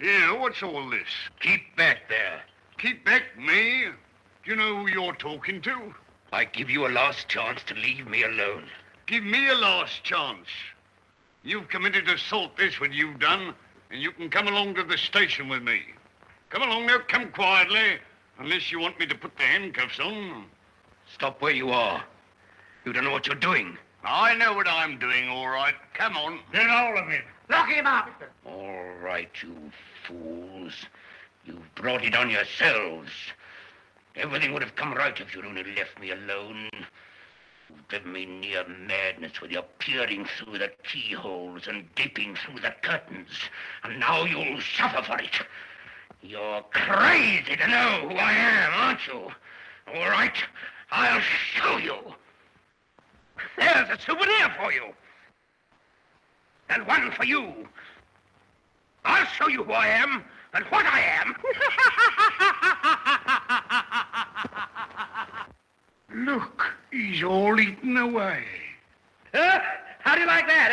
Yeah, what's all this? Keep back there. Keep back, me? Do you know who you're talking to? I give you a last chance to leave me alone. Give me a last chance. You've committed assault, this what you've done, and you can come along to the station with me. Come along now, come quietly, unless you want me to put the handcuffs on. Stop where you are. You don't know what you're doing. I know what I'm doing, all right. Come on. Get all of him. Lock him up. All right, you fools. You've brought it on yourselves. Everything would have come right if you'd only left me alone. You've driven me near madness with your peering through the keyholes and gaping through the curtains. And now you'll suffer for it. You're crazy to know who I am, aren't you? All right, I'll show you. There's a souvenir for you. And one for you. I'll show you who I am and what I am. Look, he's all eaten away. Huh? How do you like that,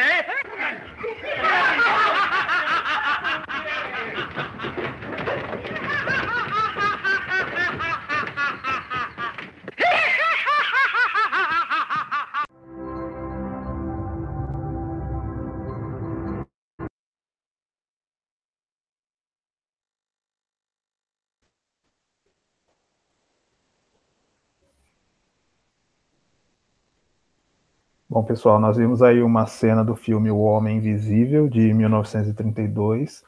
Bom, pessoal, nós vimos aí uma cena do filme O Homem Invisível, de 1932,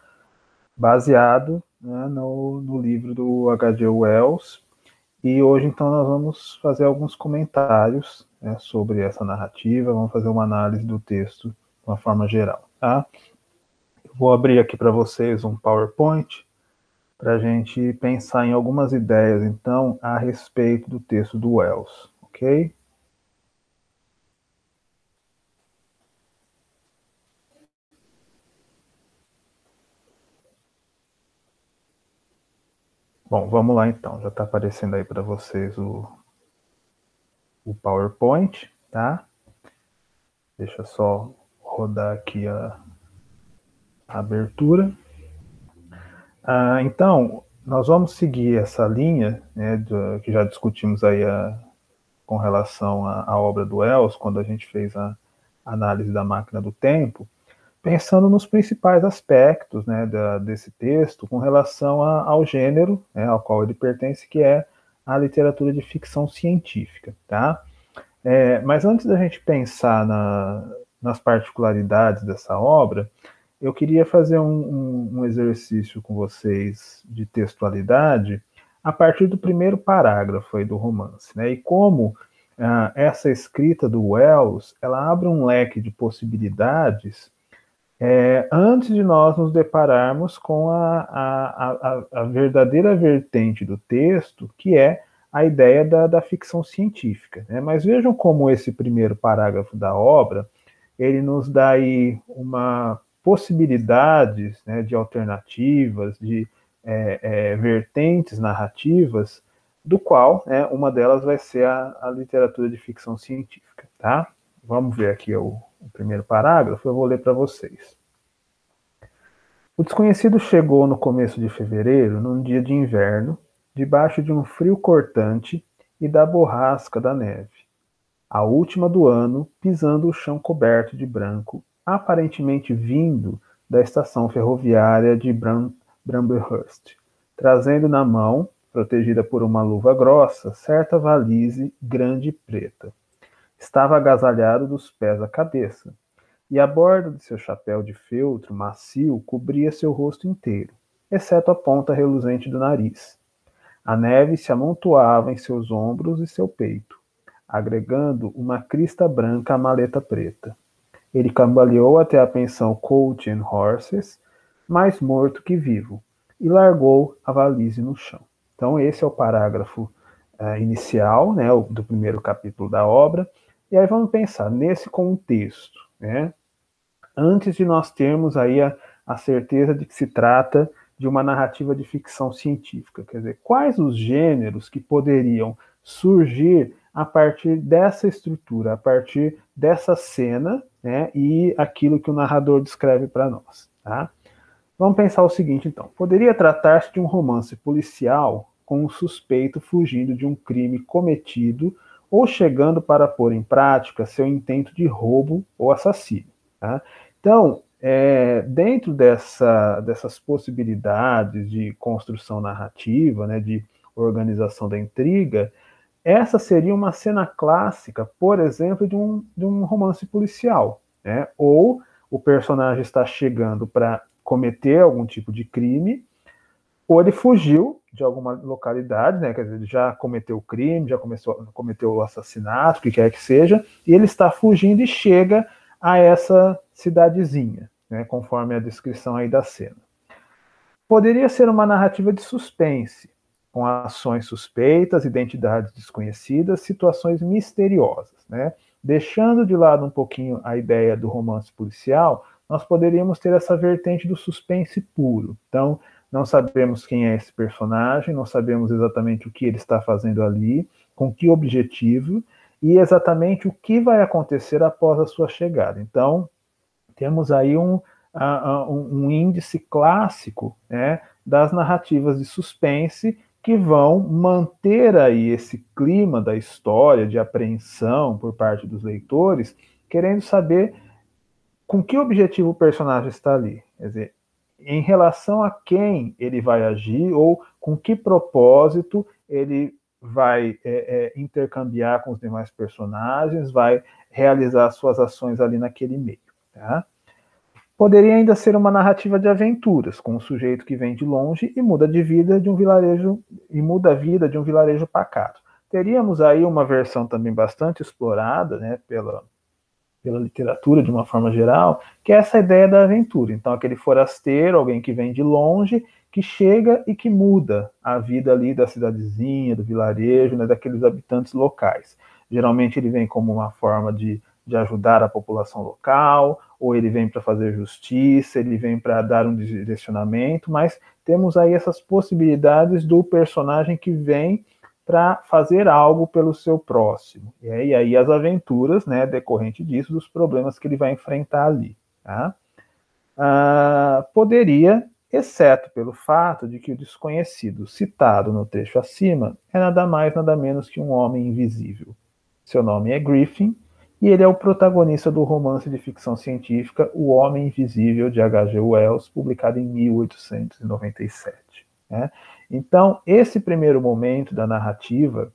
baseado, né, no livro do H.G. Wells. E hoje, então, nós vamos fazer alguns comentários, né, sobre essa narrativa, vamos fazer uma análise do texto de uma forma geral. Tá? Eu vou abrir aqui para vocês um PowerPoint para a gente pensar em algumas ideias, então, a respeito do texto do Wells, ok? Bom, vamos lá então, já está aparecendo aí para vocês o PowerPoint, tá? Deixa eu só rodar aqui a abertura. Então, nós vamos seguir essa linha, né, que já discutimos aí com relação à obra do Wells, quando a gente fez a análise da máquina do tempo, pensando nos principais aspectos, né, desse texto com relação ao gênero, né, ao qual ele pertence, que é a literatura de ficção científica, tá? Mas antes da gente pensar nas particularidades dessa obra, eu queria fazer um exercício com vocês de textualidade a partir do primeiro parágrafo aí do romance, né? E como essa escrita do Wells, ela abre um leque de possibilidades antes de nós nos depararmos com a verdadeira vertente do texto, que é a ideia da ficção científica, né? Mas vejam como esse primeiro parágrafo da obra, ele nos dá aí uma possibilidades, né, de alternativas, de vertentes narrativas, do qual, né, uma delas vai ser a literatura de ficção científica, tá? Vamos ver aqui o primeiro parágrafo, eu vou ler para vocês. O desconhecido chegou no começo de fevereiro, num dia de inverno, debaixo de um frio cortante e da borrasca da neve. A última do ano, pisando o chão coberto de branco, aparentemente vindo da estação ferroviária de Bramblehurst, trazendo na mão, protegida por uma luva grossa, certa valise grande e preta. Estava agasalhado dos pés à cabeça, e a borda de seu chapéu de feltro macio cobria seu rosto inteiro, exceto a ponta reluzente do nariz. A neve se amontoava em seus ombros e seu peito, agregando uma crista branca à maleta preta. Ele cambaleou até a pensão Coach and Horses, mais morto que vivo, e largou a valise no chão. Então esse é o parágrafo inicial, né, do primeiro capítulo da obra. E aí vamos pensar nesse contexto, né? Antes de nós termos aí a certeza de que se trata de uma narrativa de ficção científica. Quer dizer, quais os gêneros que poderiam surgir a partir dessa estrutura, a partir dessa cena, né, e aquilo que o narrador descreve para nós, tá? Vamos pensar o seguinte, então. Poderia tratar-se de um romance policial com um suspeito fugindo de um crime cometido ou chegando para pôr em prática seu intento de roubo ou assassínio. Tá? Então, dentro dessas possibilidades de construção narrativa, né, de organização da intriga, essa seria uma cena clássica, por exemplo, de um romance policial, né? Ou o personagem está chegando para cometer algum tipo de crime, ou ele fugiu de alguma localidade, né? Quer dizer, ele já cometeu o crime, já cometeu o assassinato, o que quer que seja, e ele está fugindo e chega a essa cidadezinha, né? Conforme a descrição aí da cena. Poderia ser uma narrativa de suspense, com ações suspeitas, identidades desconhecidas, situações misteriosas, né? Deixando de lado um pouquinho a ideia do romance policial, nós poderíamos ter essa vertente do suspense puro. Então, não sabemos quem é esse personagem, não sabemos exatamente o que ele está fazendo ali, com que objetivo, e exatamente o que vai acontecer após a sua chegada. Então, temos aí um índice clássico, né, das narrativas de suspense que vão manter aí esse clima da história de apreensão por parte dos leitores, querendo saber com que objetivo o personagem está ali. Quer dizer, em relação a quem ele vai agir ou com que propósito ele vai intercambiar com os demais personagens, vai realizar suas ações ali naquele meio. Tá? Poderia ainda ser uma narrativa de aventuras, com um sujeito que vem de longe e muda de vida de um vilarejo e muda a vida de um vilarejo pacato. Teríamos aí uma versão também bastante explorada, né, pela literatura de uma forma geral, que é essa ideia da aventura. Então, aquele forasteiro, alguém que vem de longe, que chega e que muda a vida ali da cidadezinha, do vilarejo, né, daqueles habitantes locais. Geralmente ele vem como uma forma de ajudar a população local, ou ele vem para fazer justiça, ele vem para dar um direcionamento, mas temos aí essas possibilidades do personagem que vem para fazer algo pelo seu próximo. E aí as aventuras, né, decorrente disso, dos problemas que ele vai enfrentar ali. Tá? Poderia, exceto pelo fato de que o desconhecido citado no trecho acima é nada mais, nada menos que um homem invisível. Seu nome é Griffin, e ele é o protagonista do romance de ficção científica O Homem Invisível, de H.G. Wells, publicado em 1897. Né? Então, esse primeiro momento da narrativa,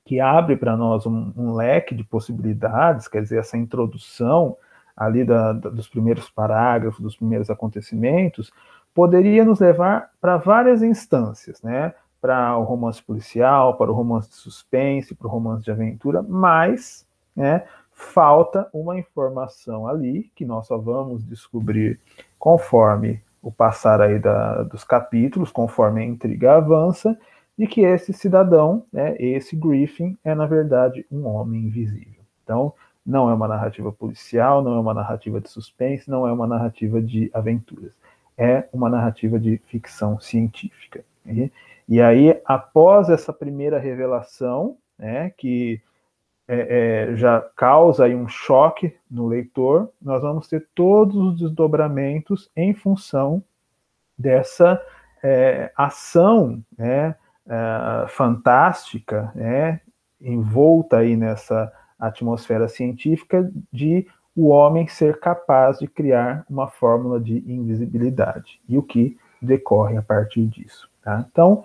que abre para nós um leque de possibilidades, quer dizer, essa introdução ali dos primeiros parágrafos, dos primeiros acontecimentos, poderia nos levar para várias instâncias, né? Para o romance policial, para o romance de suspense, para o romance de aventura, mas, né, falta uma informação ali, que nós só vamos descobrir conforme o passar aí dos capítulos, conforme a intriga avança, de que esse cidadão, né, esse Griffin, é na verdade um homem invisível. Então, não é uma narrativa policial, não é uma narrativa de suspense, não é uma narrativa de aventuras. É uma narrativa de ficção científica. E aí, após essa primeira revelação, né, que já causa aí um choque no leitor, nós vamos ter todos os desdobramentos em função dessa ação, né, fantástica, né, envolta aí nessa atmosfera científica de o homem ser capaz de criar uma fórmula de invisibilidade e o que decorre a partir disso. Tá? Então,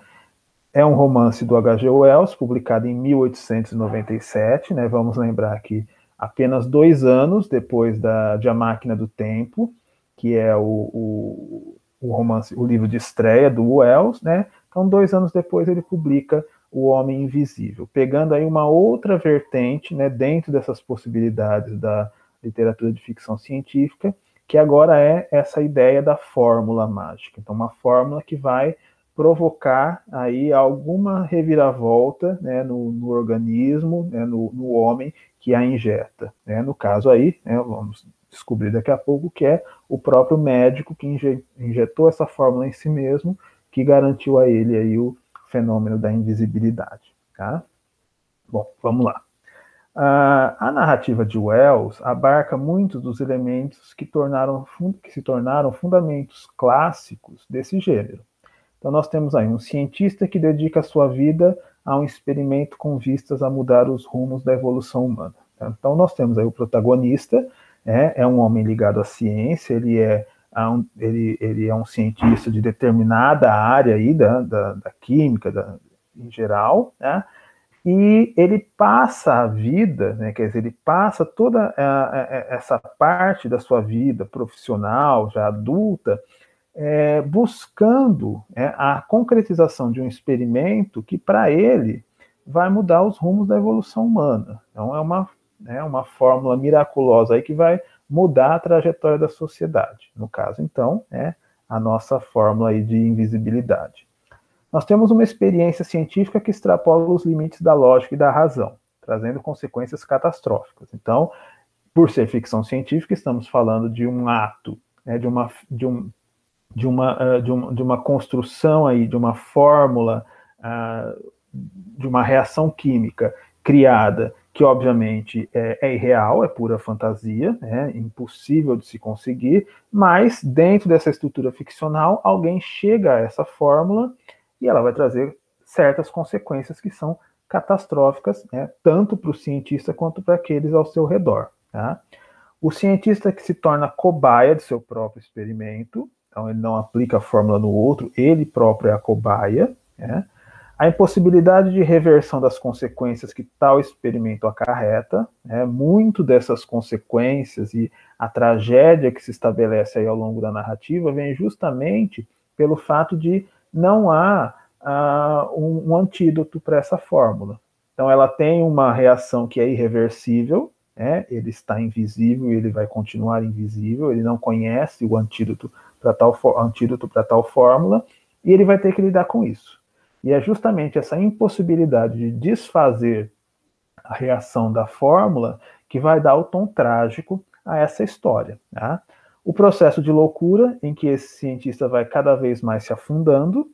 é um romance do H.G. Wells, publicado em 1897, né? Vamos lembrar que apenas 2 anos depois de A Máquina do Tempo, que é o romance, o livro de estreia do Wells, né? Então, 2 anos depois ele publica O Homem Invisível, pegando aí uma outra vertente, né, dentro dessas possibilidades da literatura de ficção científica, que agora é essa ideia da fórmula mágica. Então, uma fórmula que vai provocar aí alguma reviravolta, né, no organismo, né, no homem que a injeta. Né? No caso aí, né, vamos descobrir daqui a pouco que é o próprio médico que injetou essa fórmula em si mesmo, que garantiu a ele aí o fenômeno da invisibilidade. Tá? Bom, vamos lá. A narrativa de Wells abarca muitos dos elementos que se tornaram fundamentos clássicos desse gênero. Então, nós temos aí um cientista que dedica a sua vida a um experimento com vistas a mudar os rumos da evolução humana. Então, nós temos aí o protagonista, é um homem ligado à ciência, ele é um cientista de determinada área aí da química, em geral, né? E ele passa a vida, né, quer dizer, ele passa toda essa parte da sua vida profissional, já adulta, buscando a concretização de um experimento que, para ele, vai mudar os rumos da evolução humana. Então, é uma fórmula miraculosa aí que vai mudar a trajetória da sociedade. No caso, então, a nossa fórmula aí de invisibilidade. Nós temos uma experiência científica que extrapola os limites da lógica e da razão, trazendo consequências catastróficas. Então, por ser ficção científica, estamos falando de um ato, de uma construção aí, de uma fórmula, de uma reação química criada, que obviamente é irreal, é pura fantasia, impossível de se conseguir, mas dentro dessa estrutura ficcional, alguém chega a essa fórmula e ela vai trazer certas consequências que são catastróficas, tanto para o cientista quanto para aqueles ao seu redor. Tá? O cientista que se torna cobaia de seu próprio experimento, então ele não aplica a fórmula no outro, ele próprio é a cobaia. A impossibilidade de reversão das consequências que tal experimento acarreta, muito dessas consequências e a tragédia que se estabelece aí ao longo da narrativa vem justamente pelo fato de não há um antídoto para essa fórmula. Então, ela tem uma reação que é irreversível, ele está invisível e ele vai continuar invisível, ele não conhece o antídoto para tal fórmula, e ele vai ter que lidar com isso. E é justamente essa impossibilidade de desfazer a reação da fórmula que vai dar o tom trágico a essa história. Tá? O processo de loucura, em que esse cientista vai cada vez mais se afundando,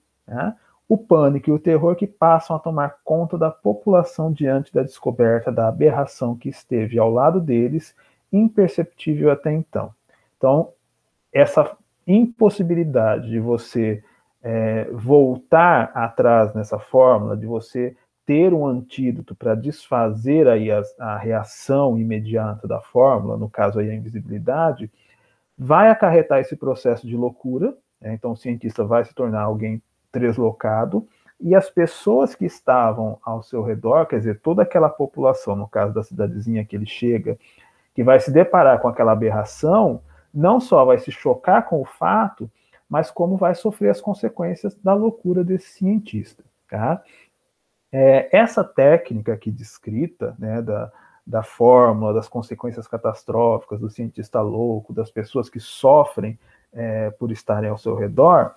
o pânico e o terror que passam a tomar conta da população diante da descoberta da aberração que esteve ao lado deles, imperceptível até então. Então, essa impossibilidade de você voltar atrás nessa fórmula, de você ter um antídoto para desfazer aí a reação imediata da fórmula, no caso aí a invisibilidade, vai acarretar esse processo de loucura, então o cientista vai se tornar alguém deslocado, e as pessoas que estavam ao seu redor, quer dizer, toda aquela população, no caso da cidadezinha que ele chega, que vai se deparar com aquela aberração, não só vai se chocar com o fato, mas como vai sofrer as consequências da loucura desse cientista. Tá? Essa técnica aqui descrita, da fórmula, das consequências catastróficas, do cientista louco, das pessoas que sofrem por estarem ao seu redor,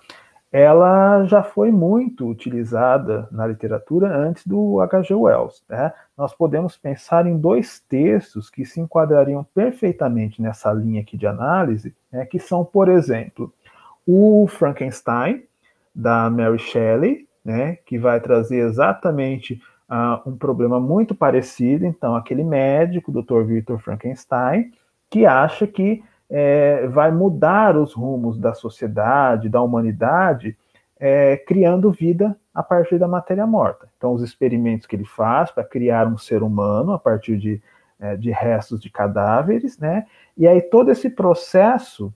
ela já foi muito utilizada na literatura antes do H.G. Wells. Nós podemos pensar em dois textos que se enquadrariam perfeitamente nessa linha aqui de análise, que são, por exemplo, o Frankenstein, da Mary Shelley, que vai trazer exatamente um problema muito parecido. Então, aquele médico, o Dr. Victor Frankenstein, que acha que vai mudar os rumos da sociedade, da humanidade, criando vida a partir da matéria morta. Então, os experimentos que ele faz para criar um ser humano a partir de restos de cadáveres, e aí todo esse processo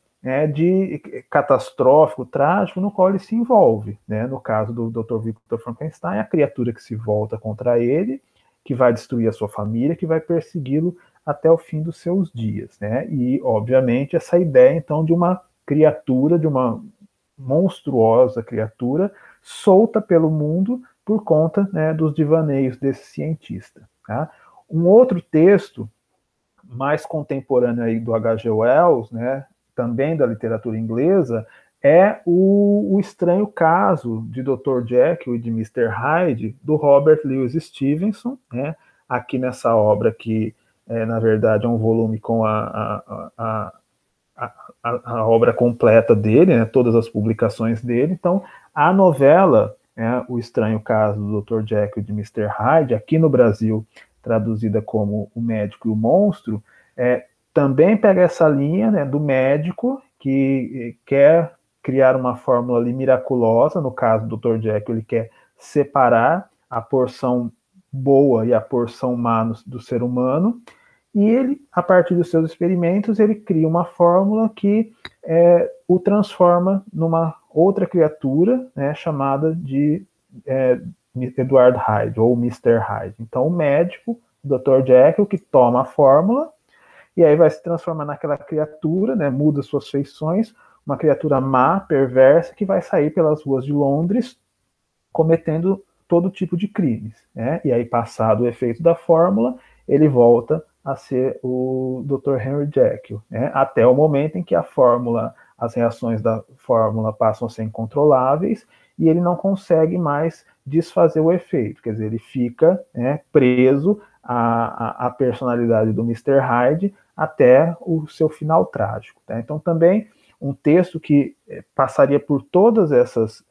de catastrófico, trágico, no qual ele se envolve. No caso do Dr. Victor Frankenstein, a criatura que se volta contra ele, que vai destruir a sua família, que vai persegui-lo até o fim dos seus dias. E, obviamente, essa ideia, então, de uma criatura, de uma monstruosa criatura, solta pelo mundo por conta dos devaneios desse cientista. Tá? Um outro texto, mais contemporâneo aí do H.G. Wells, também da literatura inglesa, é o Estranho Caso de Dr. Jekyll e de Mr. Hyde, do Robert Louis Stevenson, aqui nessa obra que, na verdade, é um volume com a obra completa dele, todas as publicações dele. Então, a novela, O Estranho Caso do Dr. Jekyll e de Mr. Hyde, aqui no Brasil, traduzida como O Médico e o Monstro, também pega essa linha, né, do médico que quer criar uma fórmula ali miraculosa. No caso do Dr. Jekyll, ele quer separar a porção boa e a porção má do ser humano, e ele, a partir dos seus experimentos, ele cria uma fórmula que o transforma numa outra criatura, né, chamada de Edward Hyde, ou Mr. Hyde. Então, o médico, o Dr. Jekyll, que toma a fórmula, e aí vai se transformar naquela criatura, né, muda suas feições, uma criatura má, perversa, que vai sair pelas ruas de Londres cometendo todo tipo de crimes, né? E aí, passado o efeito da fórmula, ele volta a ser o Dr. Henry Jekyll, né? Até o momento em que as reações da fórmula passam a ser incontroláveis e ele não consegue mais desfazer o efeito, quer dizer, ele fica, né, preso à personalidade do Mr. Hyde até o seu final trágico, tá? Então, também um texto que passaria por todas essas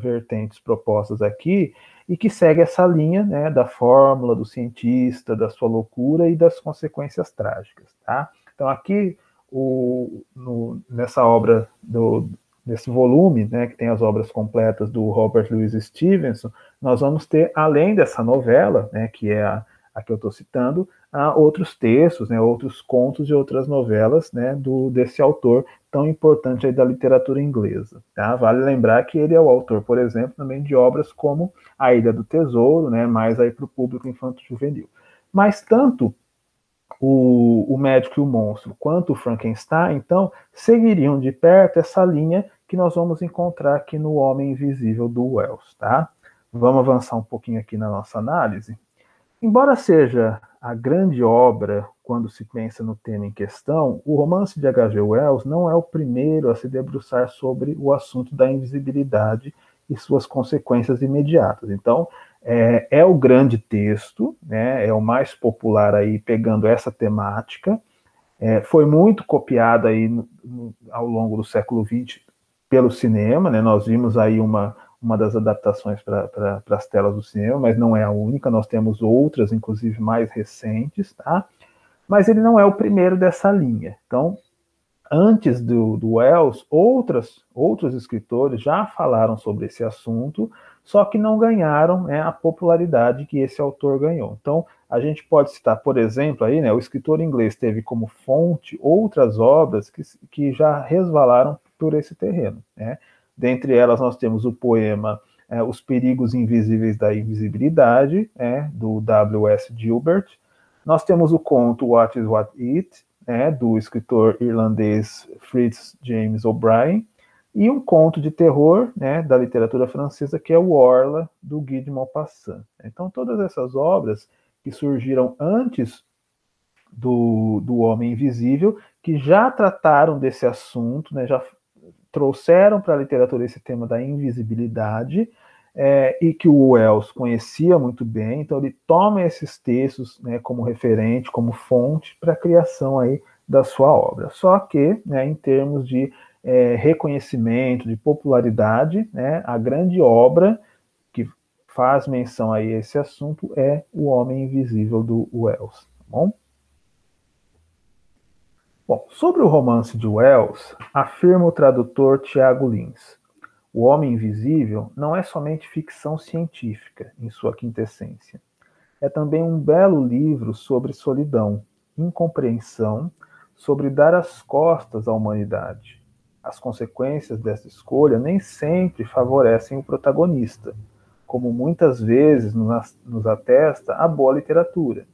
vertentes propostas aqui e que segue essa linha, né, da fórmula, do cientista, da sua loucura e das consequências trágicas, tá? Então, aqui, nessa obra, nesse volume, né, que tem as obras completas do Robert Louis Stevenson, nós vamos ter, além dessa novela, né, que é a que eu estou citando, outros textos, né, outros contos e outras novelas, né, desse autor tão importante aí da literatura inglesa. Tá? Vale lembrar que ele é o autor, por exemplo, também de obras como A Ilha do Tesouro, né, mais aí para o público infanto-juvenil. Mas tanto o Médico e o Monstro quanto o Frankenstein, então, seguiriam de perto essa linha que nós vamos encontrar aqui no Homem Invisível do Wells. Tá? Vamos avançar um pouquinho aqui na nossa análise. Embora seja a grande obra quando se pensa no tema em questão, o romance de H.G. Wells não é o primeiro a se debruçar sobre o assunto da invisibilidade e suas consequências imediatas. Então, é o grande texto, né, é o mais popular aí pegando essa temática, foi muito copiado aí ao longo do século XX pelo cinema, né, nós vimos aí uma das adaptações para as telas do cinema, mas não é a única, nós temos outras, inclusive mais recentes, tá? Mas ele não é o primeiro dessa linha. Então, antes do Wells, outros escritores já falaram sobre esse assunto, só que não ganharam, né, a popularidade que esse autor ganhou. Então, a gente pode citar, por exemplo, aí, né, o escritor inglês teve como fonte outras obras que já resvalaram por esse terreno, né? Dentre elas, nós temos o poema Os Perigos Invisíveis da Invisibilidade, do W.S. Gilbert. Nós temos o conto What is What It, do escritor irlandês Fritz James O'Brien, e um conto de terror, né, da literatura francesa, que é o Orla, do Guy de Maupassant. Então, todas essas obras que surgiram antes do Homem Invisível, que já trataram desse assunto, né, já trouxeram para a literatura esse tema da invisibilidade, e que o Wells conhecia muito bem, então ele toma esses textos, né, como referente, como fonte para a criação aí da sua obra. Só que, né, em termos de reconhecimento, de popularidade, né, a grande obra que faz menção a esse assunto é O Homem Invisível do Wells. Tá bom? Bom, sobre o romance de Wells, afirma o tradutor Tiago Lins: O Homem Invisível não é somente ficção científica, em sua quintessência. É também um belo livro sobre solidão, incompreensão, sobre dar as costas à humanidade. As consequências dessa escolha nem sempre favorecem o protagonista, como muitas vezes nos atesta a boa literatura.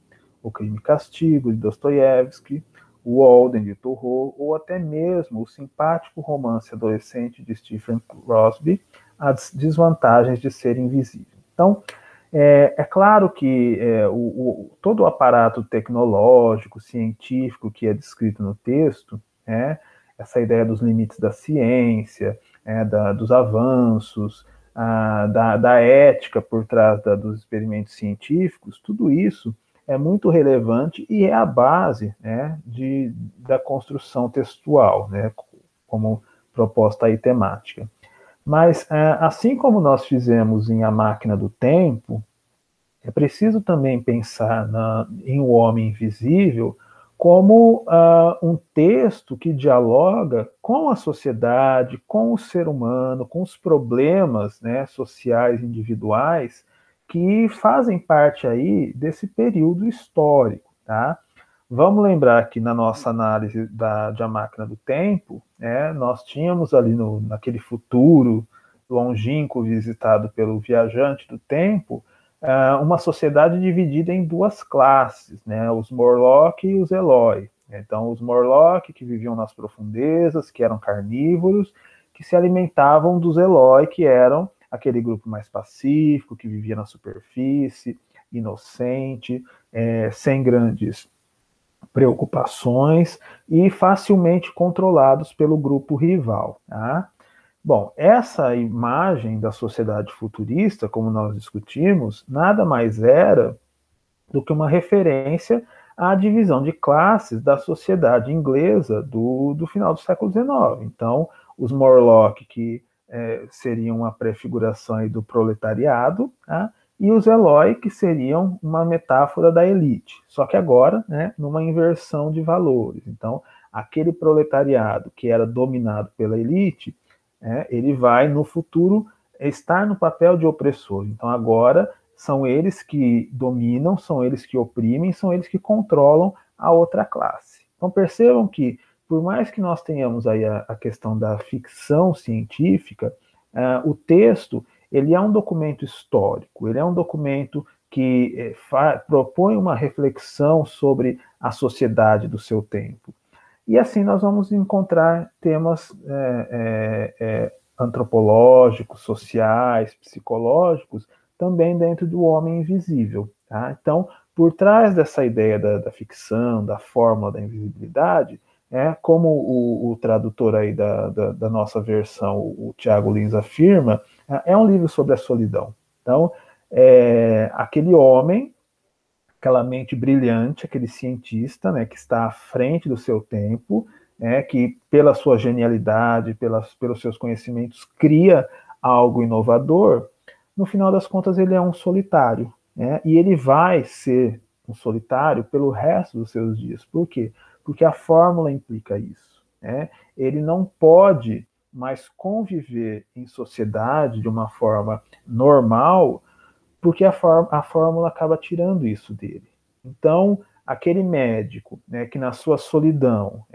O Crime e Castigo, de Dostoiévski, o Walden, de Thoreau, ou até mesmo o simpático romance adolescente de Stephen Crosby, As Desvantagens de Ser Invisível. Então, é claro que todo o aparato tecnológico, científico que é descrito no texto, essa ideia dos limites da ciência, dos avanços, da ética por trás dos experimentos científicos, tudo isso é muito relevante e é a base, né, da construção textual, né, como proposta aí temática. Mas, assim como nós fizemos em A Máquina do Tempo, é preciso também pensar em O Homem Invisível como um texto que dialoga com a sociedade, com o ser humano, com os problemas, né, sociais individuais que fazem parte aí desse período histórico, tá? Vamos lembrar que na nossa análise de A Máquina do Tempo, nós tínhamos ali naquele futuro longínquo visitado pelo viajante do tempo, uma sociedade dividida em duas classes, né? Os Morlock e os Eloi. Então, os Morlock, que viviam nas profundezas, que eram carnívoros, que se alimentavam dos Eloi, que eram aquele grupo mais pacífico, que vivia na superfície, inocente, sem grandes preocupações e facilmente controlados pelo grupo rival. Tá? Bom, essa imagem da sociedade futurista, como nós discutimos, nada mais era do que uma referência à divisão de classes da sociedade inglesa do final do século XIX. Então, os Morlock, que seriam uma prefiguração aí do proletariado, tá? E os Eloi, que seriam uma metáfora da elite, só que agora, né, numa inversão de valores. Então, aquele proletariado que era dominado pela elite, ele vai, no futuro, estar no papel de opressor. Então, agora, são eles que dominam, são eles que oprimem, são eles que controlam a outra classe. Então, percebam que, por mais que nós tenhamos aí a questão da ficção científica, o texto, ele é um documento histórico, ele é um documento que propõe uma reflexão sobre a sociedade do seu tempo. E assim nós vamos encontrar temas antropológicos, sociais, psicológicos, também dentro do Homem Invisível. Tá? Então, por trás dessa ideia da ficção, da fórmula da invisibilidade, como o tradutor aí da nossa versão, o Tiago Lins, afirma, é um livro sobre a solidão. Então, aquele homem, aquela mente brilhante, aquele cientista, né, que está à frente do seu tempo, que pela sua genialidade, pelos seus conhecimentos, cria algo inovador, no final das contas ele é um solitário, e ele vai ser um solitário pelo resto dos seus dias. Por quê? Porque a fórmula implica isso. Ele não pode mais conviver em sociedade de uma forma normal, porque a fórmula acaba tirando isso dele. Então, aquele médico, que na sua solidão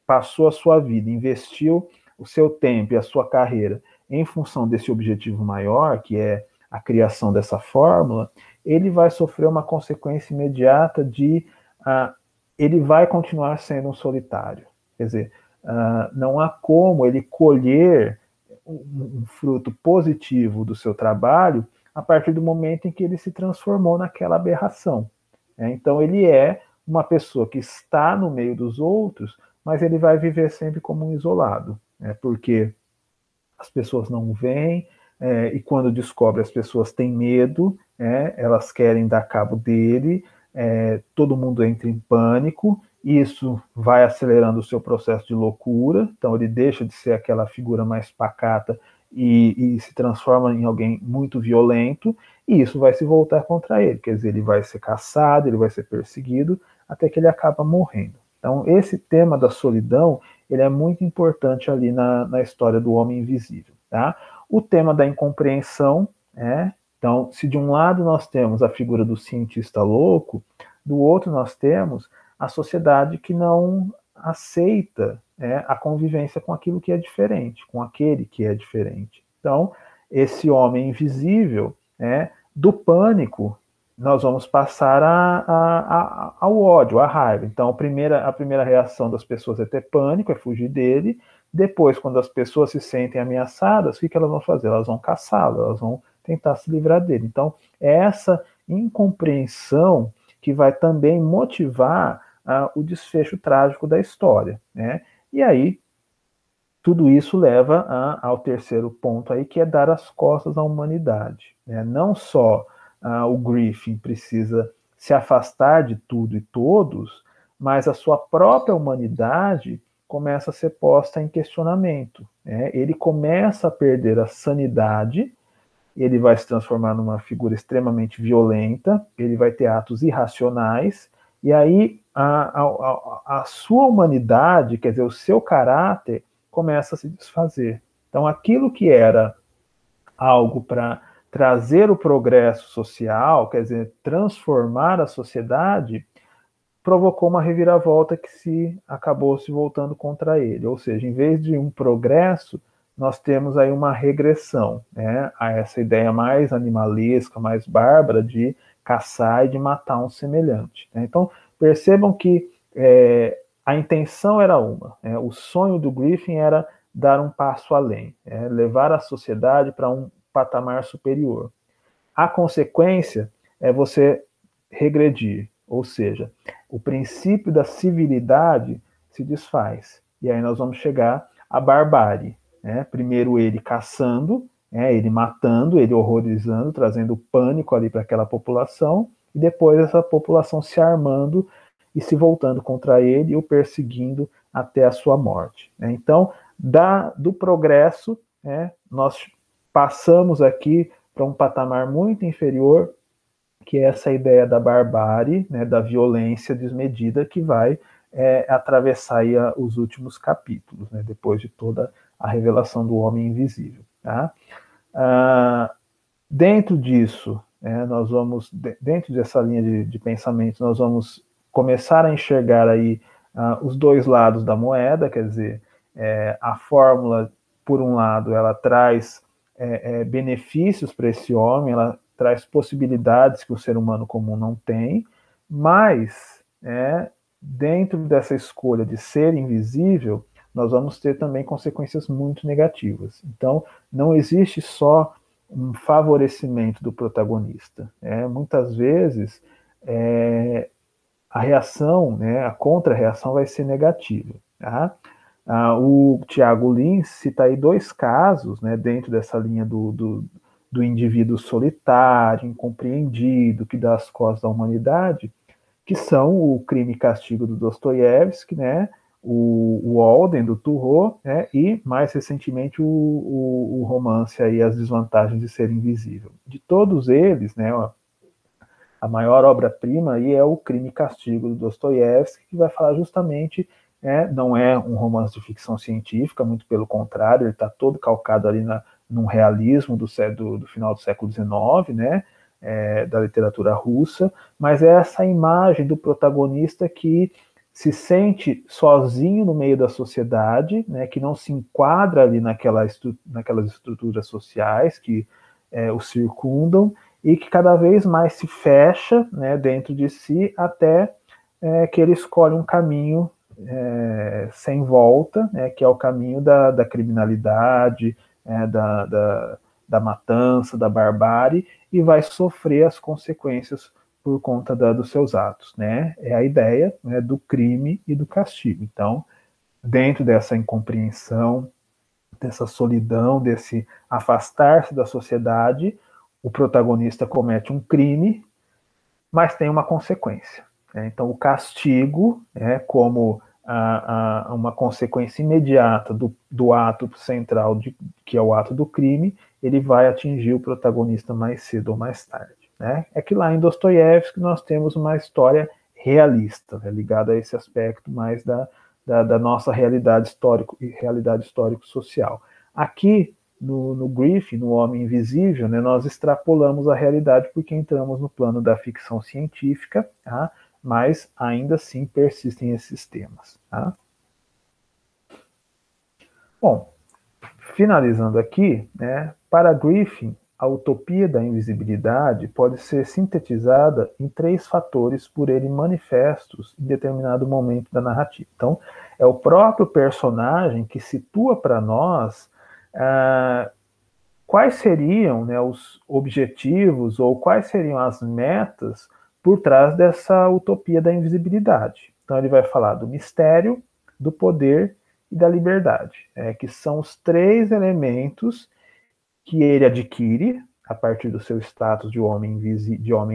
passou a sua vida, investiu o seu tempo e a sua carreira em função desse objetivo maior, que é a criação dessa fórmula, ele vai sofrer uma consequência imediata de ele vai continuar sendo um solitário. Quer dizer, não há como ele colher um fruto positivo do seu trabalho a partir do momento em que ele se transformou naquela aberração. Então, ele é uma pessoa que está no meio dos outros, mas ele vai viver sempre como um isolado, porque as pessoas não veem, e quando descobre, as pessoas têm medo, elas querem dar cabo dele, todo mundo entra em pânico, isso vai acelerando o seu processo de loucura, então ele deixa de ser aquela figura mais pacata e se transforma em alguém muito violento, e isso vai se voltar contra ele, quer dizer, ele vai ser caçado, ele vai ser perseguido, até que ele acaba morrendo. Então, esse tema da solidão, ele é muito importante ali na história do Homem Invisível. Tá? O tema da incompreensão, então, se de um lado nós temos a figura do cientista louco, do outro nós temos a sociedade que não aceita a convivência com aquilo que é diferente, com aquele que é diferente. Então, esse homem invisível, do pânico, nós vamos passar ao ódio, à raiva. Então, a primeira reação das pessoas é ter pânico, é fugir dele. Depois, quando as pessoas se sentem ameaçadas, o que elas vão fazer? Elas vão caçá-lo, elas vão tentar se livrar dele. Então, é essa incompreensão que vai também motivar o desfecho trágico da história. E aí, tudo isso leva ao terceiro ponto aí, que é dar as costas à humanidade. Não só o Griffin precisa se afastar de tudo e todos, mas a sua própria humanidade começa a ser posta em questionamento. Ele começa a perder a sanidade ele vai se transformar numa figura extremamente violenta, ele vai ter atos irracionais, e aí a sua humanidade, quer dizer, o seu caráter, começa a se desfazer. Então, aquilo que era algo para trazer o progresso social, quer dizer, transformar a sociedade, provocou uma reviravolta que acabou se voltando contra ele. Ou seja, em vez de um progresso, nós temos aí uma regressão, né, a essa ideia mais animalesca, mais bárbara de caçar e de matar um semelhante. Né? Então, percebam que a intenção era uma, o sonho do Griffin era dar um passo além, levar a sociedade para um patamar superior. A consequência é você regredir, ou seja, o princípio da civilidade se desfaz. E aí nós vamos chegar à barbárie. Né? Primeiro ele caçando, ele matando, ele horrorizando, trazendo pânico ali para aquela população, e depois essa população se armando e se voltando contra ele e o perseguindo até a sua morte. Né? Então, do progresso, nós passamos aqui para um patamar muito inferior, que é essa ideia da barbárie, né, da violência desmedida que vai atravessar aí os últimos capítulos, né, depois de toda a revelação do homem invisível. Tá? Dentro disso, nós vamos, dentro dessa linha de pensamento, nós vamos começar a enxergar aí os dois lados da moeda, quer dizer, a fórmula, por um lado, ela traz benefícios para esse homem, ela traz possibilidades que o ser humano comum não tem, mas dentro dessa escolha de ser invisível, nós vamos ter também consequências muito negativas. Então, não existe só um favorecimento do protagonista. Muitas vezes, a reação, a contra-reação vai ser negativa. Tá? O Tiago Lins cita aí dois casos, né, dentro dessa linha do indivíduo solitário, incompreendido, que dá as costas à humanidade, que são o Crime e Castigo do Dostoiévski, né, o Walden, do Turreau, né, e, mais recentemente, o romance aí, As Desvantagens de Ser Invisível. De todos eles, né, a maior obra-prima aí é o Crime e Castigo do Dostoiévski, que vai falar justamente, não é um romance de ficção científica, muito pelo contrário, ele está todo calcado ali num realismo do final do século XIX, né, da literatura russa, mas é essa imagem do protagonista que se sente sozinho no meio da sociedade, né, que não se enquadra ali naquelas estruturas sociais que o circundam, e que cada vez mais se fecha, né, dentro de si, até que ele escolhe um caminho sem volta, né, que é o caminho da criminalidade, da matança, da barbárie, e vai sofrer as consequências por conta dos seus atos. Né? É a ideia, né, do crime e do castigo. Então, dentro dessa incompreensão, dessa solidão, desse afastar-se da sociedade, o protagonista comete um crime, mas tem uma consequência. Então, o castigo, como uma consequência imediata do ato central, que é o ato do crime, ele vai atingir o protagonista mais cedo ou mais tarde. Né? É que lá em Dostoiévski nós temos uma história realista, ligada a esse aspecto mais da nossa realidade histórico-social. Aqui, no Griffin, no Homem Invisível, né, nós extrapolamos a realidade porque entramos no plano da ficção científica, tá? Mas ainda assim persistem esses temas. Tá? Bom, finalizando aqui, né, para Griffin, a utopia da invisibilidade pode ser sintetizada em 3 fatores por ele manifestos em determinado momento da narrativa. Então, é o próprio personagem que situa para nós quais seriam, né, os objetivos ou quais seriam as metas por trás dessa utopia da invisibilidade. Então ele vai falar do mistério, do poder e da liberdade, que são os 3 elementos que ele adquire a partir do seu status de homem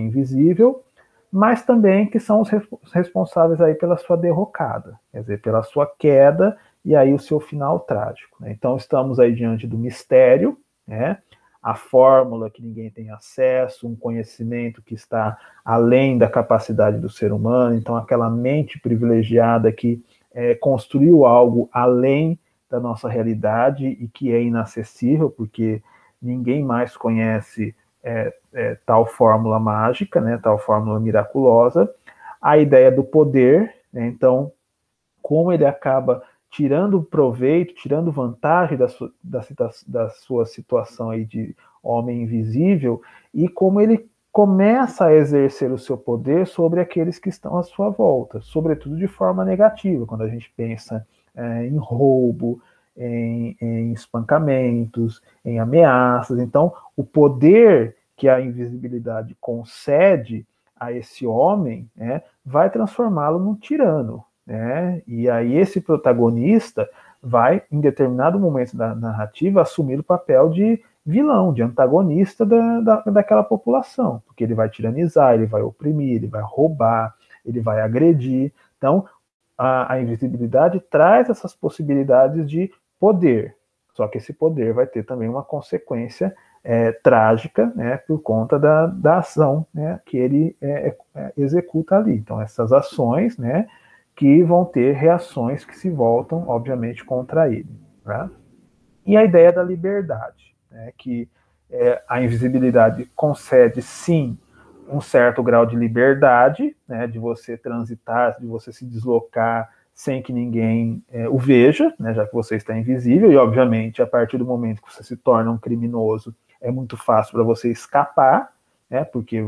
invisível, mas também que são os responsáveis aí pela sua derrocada, quer dizer, pela sua queda e aí o seu final trágico. Né? Então estamos aí diante do mistério, né? a fórmula que ninguém tem acesso, um conhecimento que está além da capacidade do ser humano, então aquela mente privilegiada que construiu algo além da nossa realidade e que é inacessível, porque ninguém mais conhece tal fórmula mágica, né, tal fórmula miraculosa. A ideia do poder, né, então, como ele acaba tirando proveito, tirando vantagem da sua situação aí de homem invisível, e como ele começa a exercer o seu poder sobre aqueles que estão à sua volta, sobretudo de forma negativa, quando a gente pensa em roubo, em espancamentos, em ameaças. Então, o poder que a invisibilidade concede a esse homem, né, vai transformá-lo num tirano, né? E aí esse protagonista vai, em determinado momento da narrativa, assumir o papel de vilão, de antagonista daquela população, porque ele vai tiranizar, ele vai oprimir, ele vai roubar, ele vai agredir. Então, a invisibilidade traz essas possibilidades de poder, só que esse poder vai ter também uma consequência trágica, né, por conta da ação, né, que ele executa ali. Então, essas ações, né, que vão ter reações que se voltam, obviamente, contra ele. Né? E a ideia da liberdade, né, que a invisibilidade concede, sim, um certo grau de liberdade, né, de você transitar, de você se deslocar sem que ninguém o veja, né, já que você está invisível, e, obviamente, a partir do momento que você se torna um criminoso, é muito fácil para você escapar, né, porque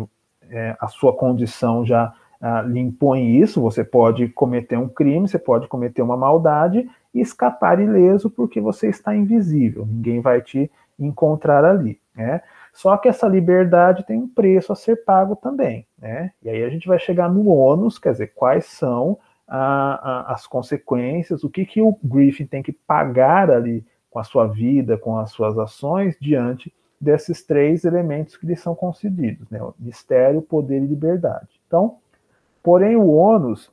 a sua condição já lhe impõe isso. Você pode cometer um crime, você pode cometer uma maldade e escapar ileso porque você está invisível, ninguém vai te encontrar ali, né? Só que essa liberdade tem um preço a ser pago também, né? E aí a gente vai chegar no ônus, quer dizer, quais são as consequências, o que o Griffin tem que pagar ali com a sua vida, com as suas ações, diante desses três elementos que lhe são concedidos, né? O mistério, poder e liberdade. Então, porém, o ônus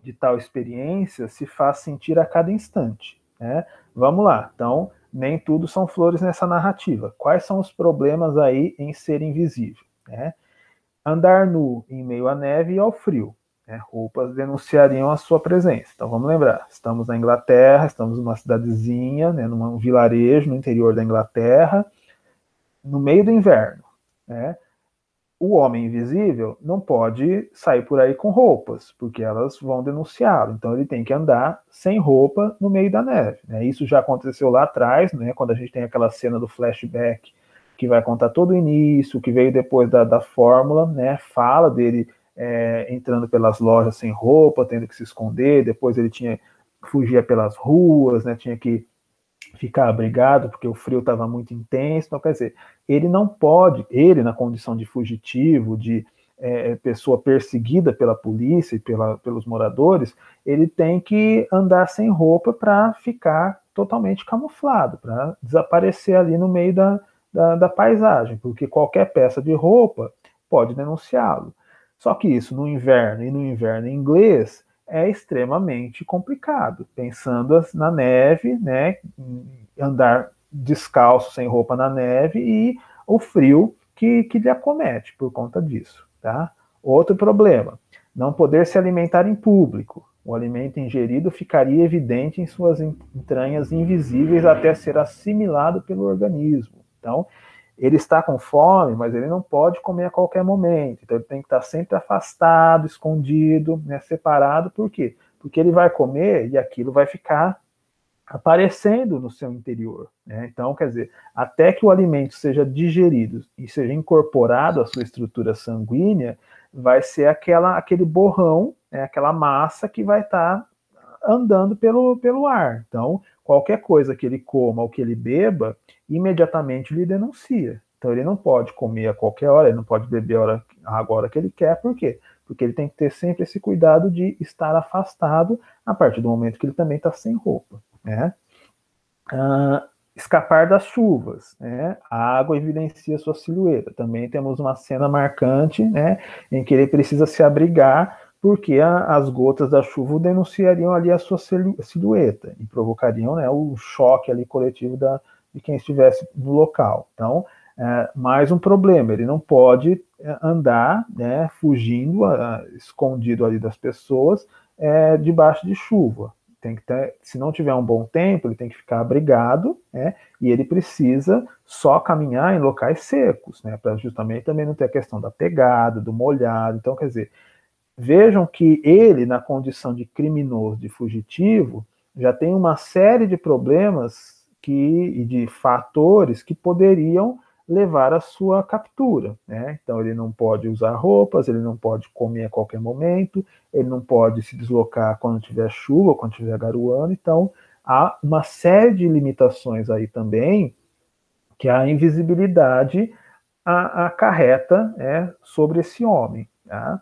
de tal experiência se faz sentir a cada instante, né? Vamos lá, então, nem tudo são flores nessa narrativa. Quais são os problemas aí em ser invisível, né? Andar nu em meio à neve e ao frio, né? Roupas denunciariam a sua presença. Então, vamos lembrar, estamos na Inglaterra, estamos numa cidadezinha, né, num vilarejo no interior da Inglaterra, no meio do inverno, né? O homem invisível não pode sair por aí com roupas, porque elas vão denunciá-lo. Então ele tem que andar sem roupa no meio da neve, né? Isso já aconteceu lá atrás, né, quando a gente tem aquela cena do flashback que vai contar todo o início, que veio depois da fórmula, né? Fala dele entrando pelas lojas sem roupa, tendo que se esconder, depois ele fugia pelas ruas, né? Tinha que ficar abrigado porque o frio estava muito intenso. Então, quer dizer, ele não pode, ele na condição de fugitivo, de pessoa perseguida pela polícia e pelos moradores, ele tem que andar sem roupa para ficar totalmente camuflado, para desaparecer ali no meio da paisagem, porque qualquer peça de roupa pode denunciá-lo. Só que isso no inverno, e no inverno inglês, é extremamente complicado, pensando na neve, né, andar descalço, sem roupa na neve, e o frio que lhe acomete por conta disso, tá? Outro problema, não poder se alimentar em público. O alimento ingerido ficaria evidente em suas entranhas invisíveis até ser assimilado pelo organismo. Então, ele está com fome, mas ele não pode comer a qualquer momento. Então ele tem que estar sempre afastado, escondido, né, separado. Por quê? Porque ele vai comer e aquilo vai ficar aparecendo no seu interior, né? Então, quer dizer, até que o alimento seja digerido e seja incorporado à sua estrutura sanguínea, vai ser aquele borrão, né, aquela massa que vai estar andando pelo ar. Então, qualquer coisa que ele coma ou que ele beba, imediatamente lhe denuncia. Então, ele não pode comer a qualquer hora, ele não pode beber a hora que ele quer. Por quê? Porque ele tem que ter sempre esse cuidado de estar afastado a partir do momento que ele também está sem roupa, né? Escapar das chuvas, né? A água evidencia sua silhueta. Também temos uma cena marcante, né, em que ele precisa se abrigar, porque as gotas da chuva denunciariam ali a sua silhueta e provocariam, né, o choque ali coletivo de quem estivesse no local. Então, mais um problema, ele não pode andar, né, fugindo, escondido ali das pessoas, debaixo de chuva. Tem que ter, se não tiver um bom tempo, ele tem que ficar abrigado, né, e ele precisa só caminhar em locais secos, né, para justamente também não ter a questão da pegada, do molhado. Então, quer dizer, vejam que ele, na condição de criminoso, de fugitivo, já tem uma série de problemas e de fatores que poderiam levar à sua captura, né? Então ele não pode usar roupas, ele não pode comer a qualquer momento, ele não pode se deslocar quando tiver chuva, quando tiver garoando. Então há uma série de limitações aí também que a invisibilidade acarreta, sobre esse homem, tá?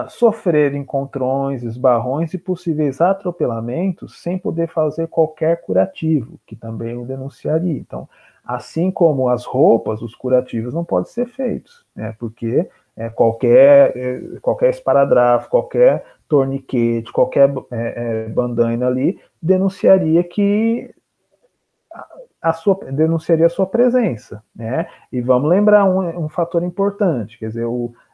Sofrer encontrões, esbarrões e possíveis atropelamentos sem poder fazer qualquer curativo, que também o denunciaria. Então, assim como as roupas, os curativos não podem ser feitos, né? Porque qualquer esparadrafo, qualquer torniquete, qualquer bandaina ali denunciaria denunciaria a sua presença, né? E vamos lembrar um fator importante, quer dizer,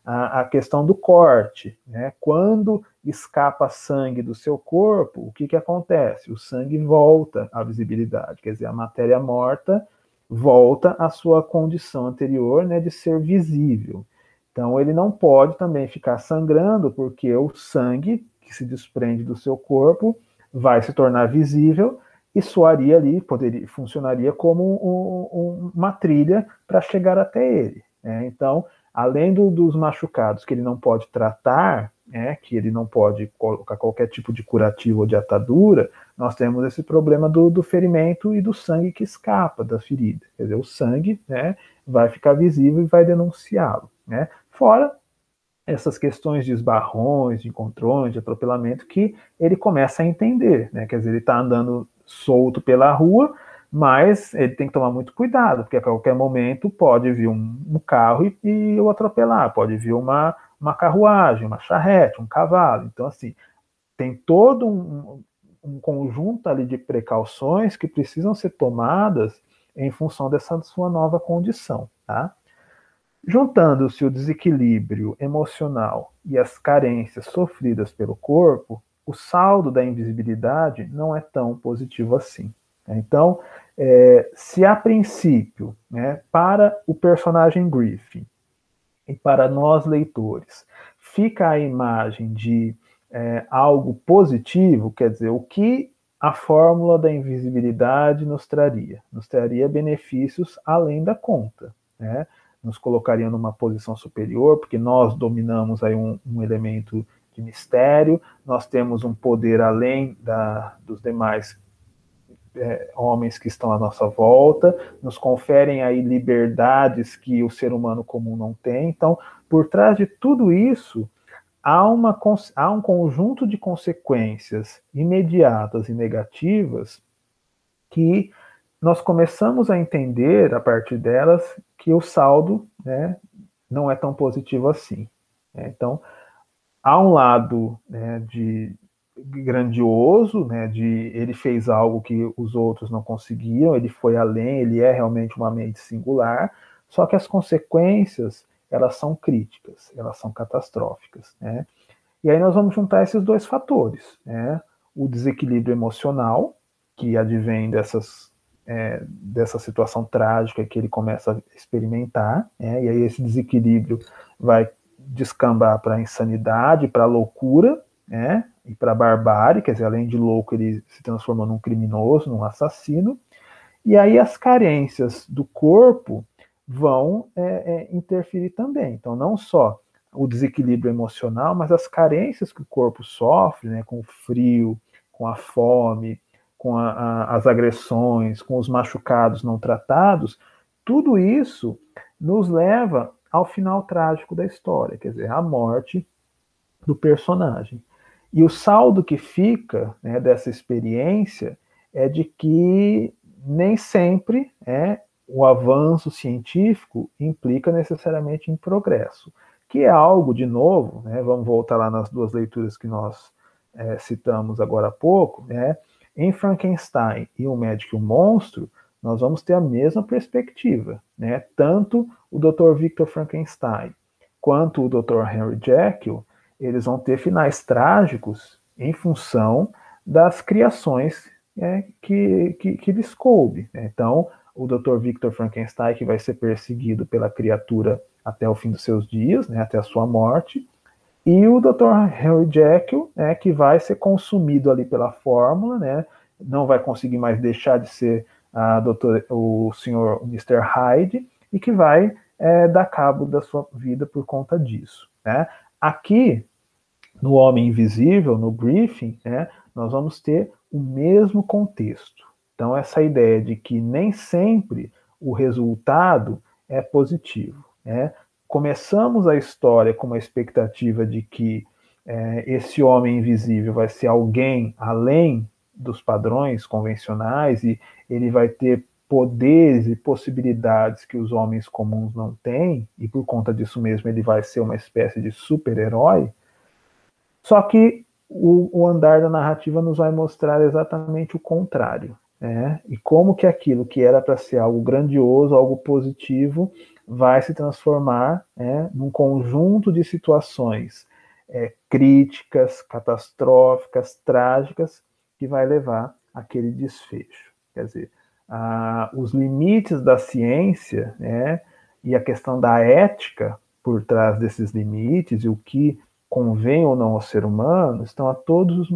a questão do corte, né? Quando escapa sangue do seu corpo, o que acontece? O sangue volta à visibilidade, quer dizer, a matéria morta volta à sua condição anterior, né, de ser visível. Então, ele não pode também ficar sangrando, porque o sangue que se desprende do seu corpo vai se tornar visível e soaria ali, funcionaria como uma trilha para chegar até ele, né? Então, além dos machucados que ele não pode tratar, que ele não pode colocar qualquer tipo de curativo ou de atadura, nós temos esse problema do ferimento e do sangue que escapa da ferida. Quer dizer, o sangue, né, vai ficar visível e vai denunciá-lo, né? Fora essas questões de esbarrões, de encontrões, de atropelamento, que ele começa a entender, né? Quer dizer, ele está andando solto pela rua, mas ele tem que tomar muito cuidado, porque a qualquer momento pode vir um carro e o atropelar, pode vir uma carruagem, uma charrete, um cavalo. Então, assim, tem todo um conjunto ali de precauções que precisam ser tomadas em função dessa sua nova condição, tá? Juntando-se o desequilíbrio emocional e as carências sofridas pelo corpo, o saldo da invisibilidade não é tão positivo assim. Então, se a princípio, né, para o personagem Griffin e para nós leitores, fica a imagem de algo positivo, quer dizer, o que a fórmula da invisibilidade nos traria? Nos traria benefícios além da conta, né? Nos colocaria numa posição superior, porque nós dominamos aí um elemento de mistério, nós temos um poder além dos demais homens que estão à nossa volta, nos conferem aí liberdades que o ser humano comum não tem. Então, por trás de tudo isso, há um conjunto de consequências imediatas e negativas que nós começamos a entender, a partir delas, que o saldo, né, não é tão positivo assim. Então, há um lado, né, de grandioso, né, de ele fez algo que os outros não conseguiram, ele foi além, ele é realmente uma mente singular, só que as consequências, elas são críticas, elas são catastróficas, né? E aí nós vamos juntar esses dois fatores, né? O desequilíbrio emocional, que advém dessa situação trágica que ele começa a experimentar, né? E aí esse desequilíbrio vai descambar para a insanidade, para a loucura, né? E para a barbárie, quer dizer, além de louco, ele se transforma num criminoso, num assassino. E aí as carências do corpo vão interferir também. Então, não só o desequilíbrio emocional, mas as carências que o corpo sofre, né, com o frio, com a fome, com as agressões, com os machucados não tratados, tudo isso nos leva ao final trágico da história, quer dizer, a morte do personagem. E o saldo que fica, né, dessa experiência é de que nem sempre o avanço científico implica necessariamente em progresso, que é algo, de novo, né, vamos voltar lá nas duas leituras que nós citamos agora há pouco, né, em Frankenstein e O Médico e o Monstro, nós vamos ter a mesma perspectiva, né? Tanto o Dr. Victor Frankenstein quanto o Dr. Henry Jekyll, eles vão ter finais trágicos em função das criações que lhes coube, né? Então, o Dr. Victor Frankenstein, que vai ser perseguido pela criatura até o fim dos seus dias, né, até a sua morte, e o Dr. Henry Jekyll, né, que vai ser consumido ali pela fórmula, né, não vai conseguir mais deixar de ser o senhor Mr. Hyde, e que vai dar cabo da sua vida por conta disso, né. Aqui, no Homem Invisível, no briefing, né, nós vamos ter o mesmo contexto. Então, essa ideia de que nem sempre o resultado é positivo, né? Começamos a história com uma expectativa de que esse homem invisível vai ser alguém além dos padrões convencionais e ele vai ter poderes e possibilidades que os homens comuns não têm, e por conta disso mesmo ele vai ser uma espécie de super-herói. Só que o andar da narrativa nos vai mostrar exatamente o contrário, né? E como que aquilo que era para ser algo grandioso, algo positivo, vai se transformar, né, num conjunto de situações críticas, catastróficas, trágicas, que vai levar àquele desfecho. Quer dizer, os limites da ciência, né, e a questão da ética por trás desses limites e o que convém ou não ao ser humano, estão a todo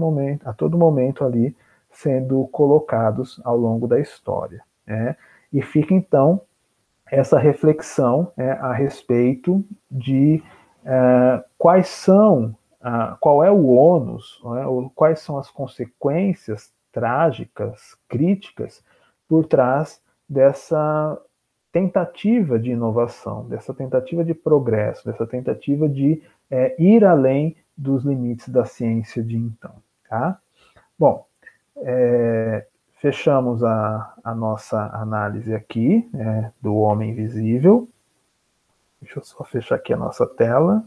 momento ali sendo colocados ao longo da história, né? E fica então essa reflexão a respeito de qual é o ônus, né, ou quais são as consequências trágicas, críticas, por trás dessa tentativa de inovação, dessa tentativa de progresso, dessa tentativa de ir além dos limites da ciência de então. Tá? Bom, fechamos a nossa análise aqui do Homem Invisível. Deixa eu só fechar aqui a nossa tela.